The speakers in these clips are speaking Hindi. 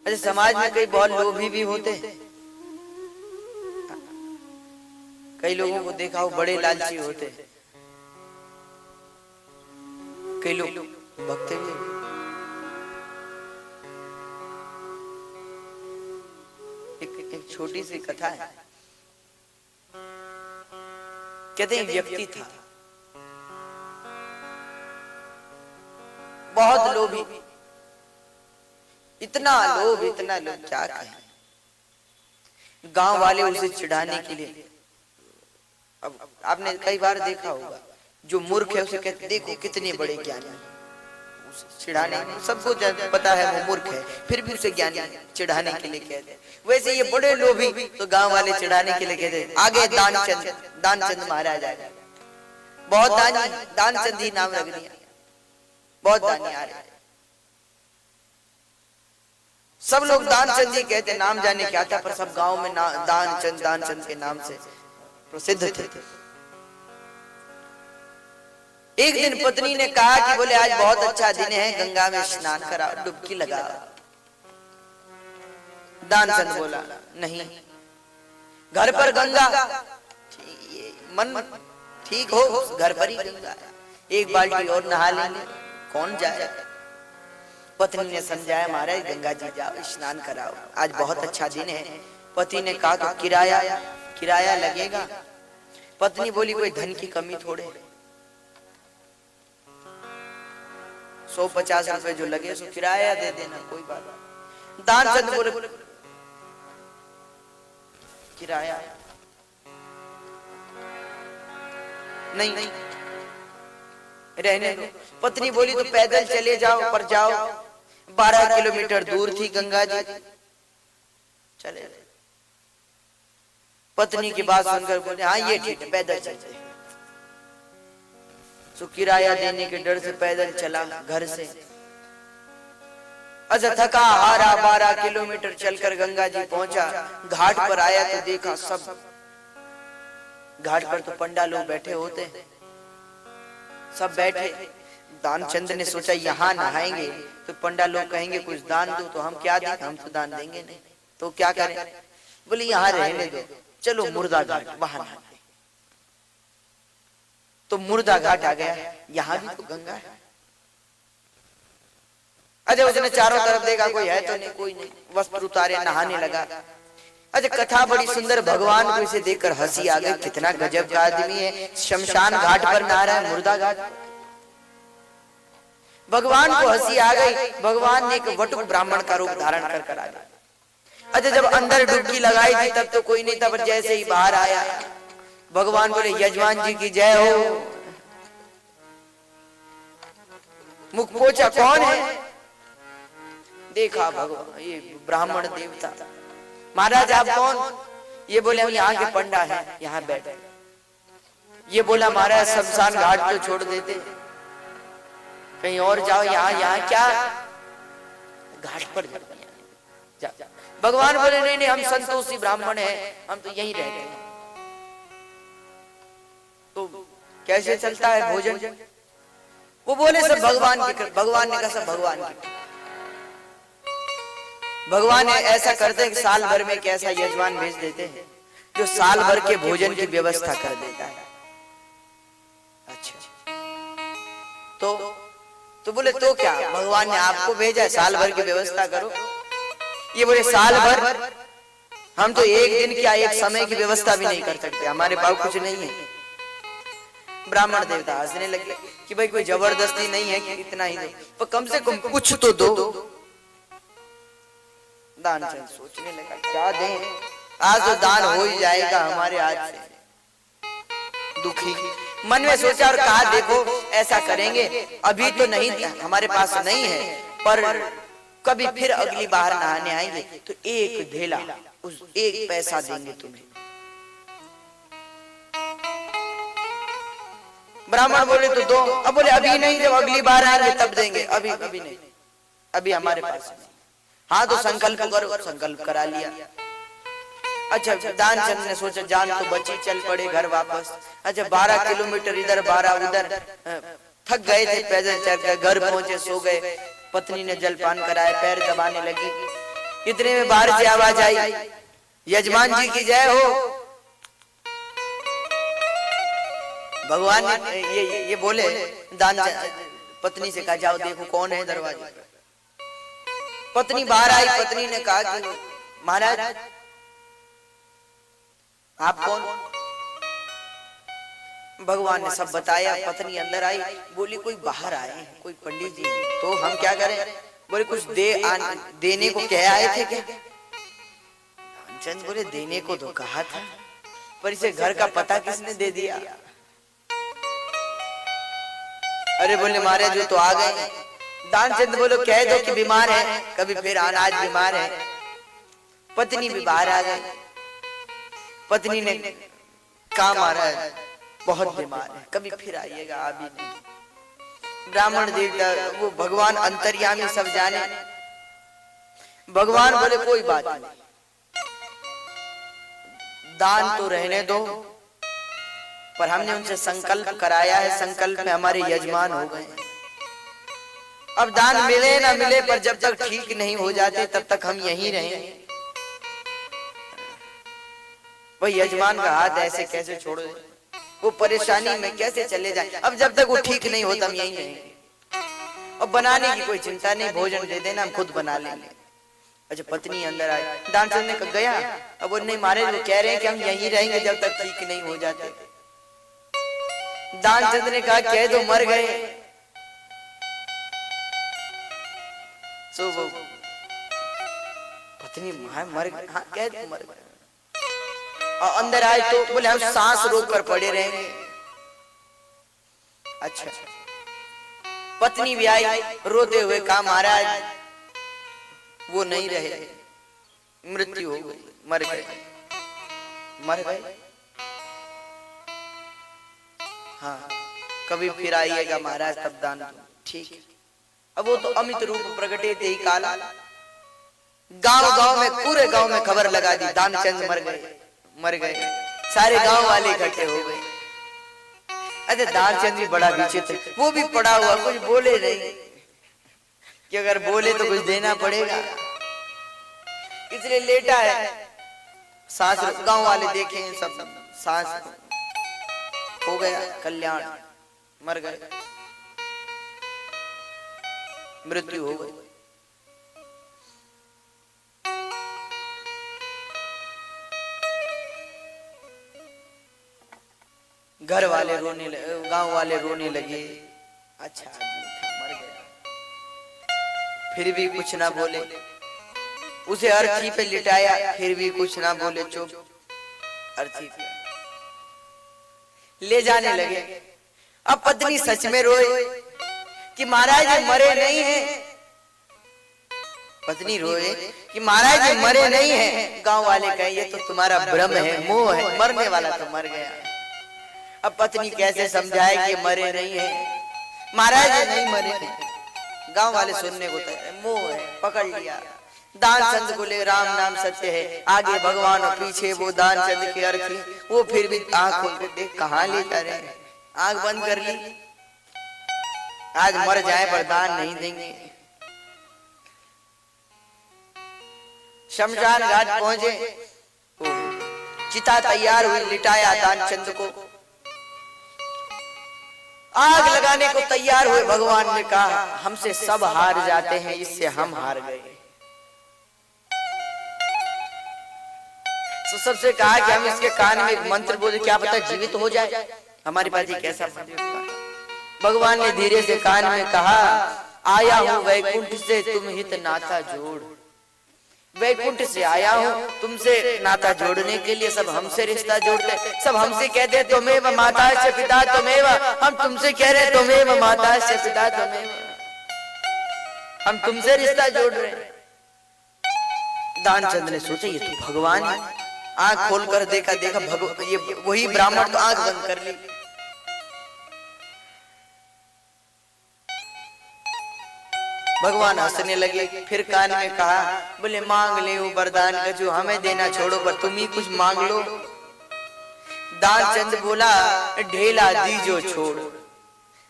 अच्छा, समाज में कई बहुत लोभी भी होते हैं, कई लोगों को देखा हो बड़े लालची होते हैं, कई लोग भक्ति भी। एक छोटी सी कथा है। कहते हैं व्यक्ति था बहुत लोभी, इतना लोभ क्या कहें। गांव वाले उसे चिढ़ाने के लिए, अब आपने कई बार देखा होगा, जो मूर्ख है उसे कहते देखो कितने बड़े ज्ञानी, चिढ़ाने, सबको पता है वो मूर्ख है, फिर भी उसे ज्ञानी चिढ़ाने के लिए कहते। वैसे ये बड़े लोभी तो गांव वाले चिढ़ाने के लिए कहते आगे दानचंद महाराज आ गए, बहुत दानी, दानचंद ही नाम रख दिया, बहुत दानी आ रहे। सब लोग दानचंद जी कहते, नाम जाने क्या था, पर सब गांव में दानचंद के नाम से प्रसिद्ध थे। एक दिन पत्नी ने कहा कि बोले आज बहुत अच्छा दिन है, गंगा में स्नान कराओ, डुबकी लगाओ। दानचंद बोला नहीं, घर पर गंगा, मन ठीक हो, घर पर ही गंगा, एक बाल्टी और नहा लेंगे, कौन जाए। पत्नी ने समझाया महाराज गंगा जी जाओ, स्नान कराओ, आज बहुत अच्छा दिन है। पति ने कहा तो किराया लगेगा। पत्नी बोली कोई धन की कमी थोड़े, 150 रुपए जो लगे सो किराया दे देना, कोई बात नहीं। दानचंद बोले किराया नहीं, रहने दो। पत्नी बोली तो पैदल चले जाओ, पर जाओ, 12 किलोमीटर दूर थी गंगा जी, चले। पत्नी की बात सुनकर बोले हाँ ये ठीक है, पैदल चलते। तो किराया देने के डर से पैदल चला घर से। अच्छा थका हारा 12 किलोमीटर चलकर गंगा जी पहुंचा। घाट पर आया तो देखा सब, घाट पर तो पंडा लोग बैठे होते हैं, सब बैठे। दानचंद ने सोचा यहाँ नहाएंगे तो पंडा लोग कहेंगे कुछ दान दो, तो हम क्या दें, हम तो दान देंगे नहीं, तो क्या करें। बोले यहाँ रहने दो, चलो मुर्दा घाट वहां नहाते। तो मुर्दा घाट आ गया, यहाँ भी तो गंगा है। अच्छा उसने चारों तरफ देखा, कोई है तो नहीं, कोई नहीं, वस्त्र उतारे नहाने लगा। अच्छा कथा बड़ी सुंदर, भगवान को इसे देखकर हंसी आ गई, कितना गजब का आदमी है, शमशान घाट पर नहा रहा है, मुर्दा घाट। भगवान को हंसी आ गई। भगवान ने एक वटुक ब्राह्मण का रूप धारण कर आ गया। अच्छा जब अंदर डुबकी लगाई थी तब तो कोई नहीं था, पर जैसे ही बाहर आया भगवान बोले यजमान जी की जय हो। मुख पोछा कौन है, देखा भगवान ये ब्राह्मण देवता। महाराज आप कौन, ये बोले हम यहाँ के पंडा हैं, यहाँ बैठे। ये बोला महाराज शमशान घाट तो छोड़ देते, कहीं और जाओ, यहाँ क्या घाट पर जा। भगवान बोले नहीं हम संतोषी ब्राह्मण हैं, हम तो यहीं रहते हैं। तो कैसे चलता है भोजन, वो बोले सब भगवान की, भगवान ने कहा सब भगवान की। भगवान ऐसा करते हैं कि साल भर में कैसा यजमान भेज देते हैं जो साल भर के भोजन की व्यवस्था कर देता है। अच्छा तो बोले तो क्या भगवान ने आपको भेजा है, साल भर की व्यवस्था करो। ये बोले साल भर हम तो एक दिन क्या एक समय की व्यवस्था भी नहीं कर सकते, हमारे पास कुछ नहीं है। ब्राह्मण देवता हंसने लगे कि भाई कोई जबरदस्ती नहीं है कि इतना ही दो, पर कम से कम कुछ तो दो। दानचंद सोचने लगा क्या दें, आज तो दान हो ही जाएगा हमारे हाथ से। दुखी मन में सोचा और कहा देखो ऐसा करेंगे, अभी तो नहीं हमारे पास नहीं है, पर कभी फिर अगली बार नहाने आएंगे तो एक ढेला, उस एक पैसा देंगे तुम्हें। ब्राह्मण बोले तो दो। अब बोले अभी नहीं, जब अगली बार आएंगे तब देंगे, अभी नहीं, अभी हमारे पास नहीं। हाँ तो संकल्प करो, संकल्प करा लिया। अच्छा दानचंद ने सोचा जान तो बची, चल पड़े घर वापस। अच्छा 12 किलोमीटर इधर 12 उधर, थक गए थे पैदल चल कर, घर पहुंचे सो गए। पत्नी ने जलपान कराया, पैर दबाने लगी। इतने में बाहर से आवाज आई, यजमान जी की जय हो। भगवान ने ये बोले, दान पत्नी से कहा जाओ देखो कौन है दरवाजे पर। पत्नी बाहर आई, पत्नी ने कहा कि महाराज आप कौन? भगवान ने सब बताया। पत्नी अंदर आई, बोली कोई बाहर आए हैं, कोई पंडित जी, तो हम क्या करें? बोले कुछ देने को कह आए थे क्या? चंद बोले देने को तो कहा था, पर इसे घर का पता किसने दे दिया? अरे बोले महाराज जो तो आ गए। दानचंद बोलो कह दो कि बीमार है, कभी फिर अनाज बीमार है। पत्नी भी बाहर आ गई। पत्नी ने कहा महाराज बहुत बीमार है, कभी फिर आइएगा, अभी नहीं। ब्राह्मण देवता वो भगवान अंतर्यामी सब जाने। भगवान बोले कोई बात नहीं, दान तो रहने दो, पर हमने उनसे संकल्प कराया है, संकल्प में हमारे यजमान हो गए। अब दान मिले ना मिले, पर जब तक ठीक नहीं हो जाते तब तक हम यहीं रहेंगे। वही यजमान का हाथ ऐसे कैसे छोड़ दे, वो परेशानी में कैसे चले जाए। अब जब तक वो ठीक नहीं होता हम यहीं रहेंगे। और बनाने की कोई चिंता नहीं, भोजन दे देना, हम खुद बना लेंगे। अच्छा पत्नी अंदर आई, दानचंद ने कहा गया। अब वो नहीं मारे, वो कह रहे हैं कि हम यहीं रहेंगे जब तक ठीक नहीं हो जाते। दानचंद ने कहा कह दो मर गए। सो वो पत्नी मर गए, हाँ कह दो मर गए। और अंदर आए तो बोले हम सांस रोक कर पड़े रहेंगे। अच्छा पत्नी भी आई रोते हुए, कहा महाराज वो नहीं रहे, मृत्यु हो गई, मर गए। मर गए, हाँ कभी फिर आइएगा महाराज तब दान। ठीक। अब वो तो अमित रूप प्रगटे थे ही काला। गांव गांव में, पूरे गांव में खबर लगा दी दानचंद मर गए, मर गए। सारे गांव वाले इकट्ठे हो गए। अरे दानचंद भी बड़ा विचित्र, वो भी पड़ा हुआ, कुछ बोले नहीं कि अगर बोले तो कुछ देना पड़ेगा, इसलिए लेटा है। सांस, गांव वाले देखें सब, सांस हो गया कल्याण, मर गए, मृत्यु हो गई। घर वाले रोने लगे, गांव वाले रोने लगे। अच्छा आदमी था, मर गया। फिर भी कुछ ना बोले। उसे अर्थी पे लिटाया, फिर भी कुछ ना बोले, चुप। अर्थी पे ले जाने लगे। अब पत्नी सच में रोए कि महाराज ये मरे नहीं हैं। पत्नी रोए कि महाराज ये मरे नहीं हैं। गांव वाले कहे ये तो तुम्हारा भ्रम है, मोह है, मरने वाला तो मर गया। अब पत्नी कैसे समझाए कि मरे नहीं है, महाराज ये नहीं मरे हैं। गांव वाले सुनने को तैयार, मोह है, पकड़ लिया। दानचंद को ले, राम नाम सत्य है, आगे भगवान और पीछे वो दानचंद के अर्थी। वो फिर भी आंख खोल के देख, कहाँ लेता रहे, आंख बंद कर ली। आज मर जाए पर दान नहीं देंगे। शमशान घाट पहुंचे, चिता तैयार हुई, लिटाया दानचंद को। आग लगाने को तैयार हुए। भगवान ने कहा हमसे सब हार जाते हैं, इससे हम हार गए। तो सबसे कहा कि हम इसके कान में एक मंत्र बोले, क्या पता जीवित हो जाए। हमारे पास एक ऐसा भगवान ने धीरे से कान में कहा, आया हूं वैकुंठ से तुम हित नाता जोड़। वैकुंठ से आया हूँ तुमसे नाता जोड़ने के लिए। सब हमसे रिश्ता जोड़ते, सब हमसे कहते तुमेव माता से पिता तुमेव, हम तुमसे कह रहे तुमेव माता से पिता तुमेव, हम तुमसे रिश्ता जोड़ रहे। दानचंद ने सोचा ये तो भगवान है। आंख खोलकर देखा, ये वही ब्राह्मण, तो आंख बंद कर ली। भगवान हंसने लगे। फिर कान में कहा, बोले मांग ले वो वरदान का जो हमें देना छोड़ो, पर तुम ही कुछ मांग लो। दानचंद बोला ढेला दीजो छोड़।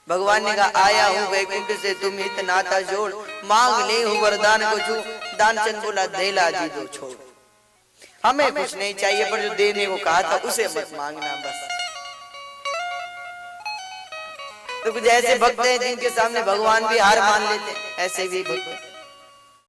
भगवान ने कहा आया हूँ वैकुंठ से तुम हित नाता जोड़, मांग ले वो वरदान को जो। दानचंद बोला दे ला जी दो छोड़, हमें कुछ नहीं चाहिए, पर जो देने को कहा था उसे मत मांगना बस। तो कुछ ऐसे भक्त हैं जिनके सामने भगवान भी हार मान लेते, ऐसे भी भक्त